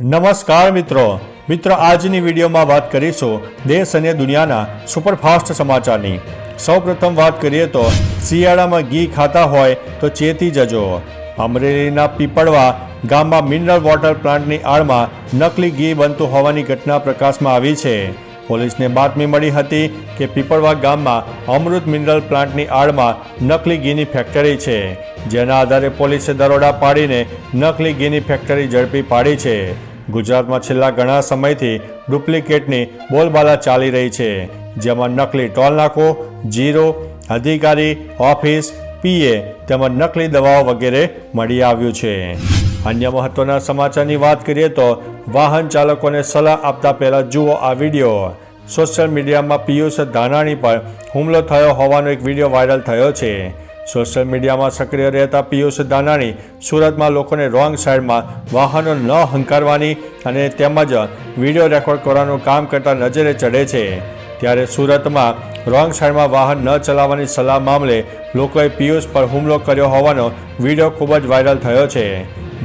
નમસ્કાર મિત્રો આજની વિડીયોમાં વાત કરીશું દેશ અને દુનિયાના સુપરફાસ્ટ સમાચારની। સૌપ્રથમ વાત કરીએ તો શિયાળામાં ઘી ખાતા હોય તો ચેતી જજો। અમરેલીના પીપળવા ગામમાં મિનરલ વોટર પ્લાન્ટની આડમાં નકલી ઘી બનતું હોવાની ઘટના પ્રકાશમાં આવી છે। પોલીસને બાતમી મળી હતી કે પીપળવા ગામમાં અમૃત મિનરલ પ્લાન્ટની આડમાં નકલી ઘીની ફેક્ટરી છે, જેના આધારે પોલીસે દરોડા પાડીને નકલી ઘીની ફેક્ટરી ઝડપી પાડી છે। ગુજરાતમાં છેલ્લા ઘણા સમયથી ડુપ્લિકેટની બોલબાલા ચાલી રહી છે, જેમાં નકલી ટોલનાકો, જીરો, અધિકારી ઓફિસ, પીએ તેમજ નકલી દવાઓ વગેરે મળી આવ્યું છે। અન્ય મહત્વના સમાચારની વાત કરીએ તો વાહન ચાલકોને સલાહ આપતા પહેલા જુઓ આ વિડીયો। સોશિયલ મીડિયામાં પિયુષ ધાનાણી પર હુમલો થયો હોવાનો એક વિડીયો વાયરલ થયો છે। સોશિયલ મીડિયામાં સક્રિય રહેતા પિયુષ ધાનાણી સુરતમાં લોકોને રોંગ સાઈડમાં વાહનો ન હંકારવાની અને તેમજ વિડીયો રેકોર્ડ કરવાનું કામ કરતા નજરે ચડે છે। ત્યારે સુરતમાં રોંગ સાઈડમાં વાહન ન ચલાવવાની સલાહ મામલે લોકોએ પિયુષ પર હુમલો કર્યો હોવાનો વિડીયો ખૂબ જ વાયરલ થયો છે।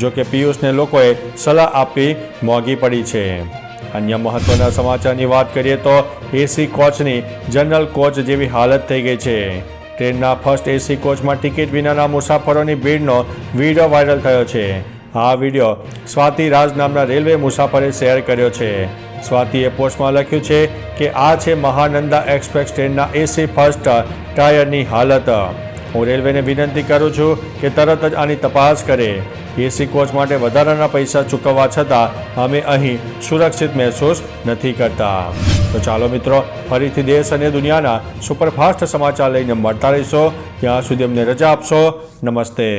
જો કે પિયુષને લોકોએ સલાહ આપી મોંઘી પડી છે। અન્ય મહત્વના સમાચારની વાત કરીએ તો એસી કોચની જનરલ કોચ જેવી હાલત થઈ ગઈ છે। ટ્રેનના ફર્સ્ટ એસી કોચમાં ટિકિટ વિનાના મુસાફરોની ભીડનો વિડીયો વાયરલ થયો છે। આ વિડીયો સ્વાતિ રાજ નામના રેલવે મુસાફરે શેર કર્યો છે। સ્વાતિએ પોસ્ટમાં લખ્યું છે કે આ છે મહાનંદા એક્સપ્રેસ ટ્રેનના એસી ફર્સ્ટ ટાયરની હાલત। હું રેલવેને વિનંતી કરું છું કે તરત જ આની તપાસ કરે। એસી કોચ માટે વધારાના પૈસા ચૂકવવા છતાં અમે અહીં સુરક્ષિત મહેસૂસ નથી કરતા। તો ચાલો મિત્રો, ફરીથી દેશ અને દુનિયાના સુપરફાસ્ટ સમાચાર લઈને મળતા રહીશો। ત્યાં સુધી અમને રજા આપશો। નમસ્તે।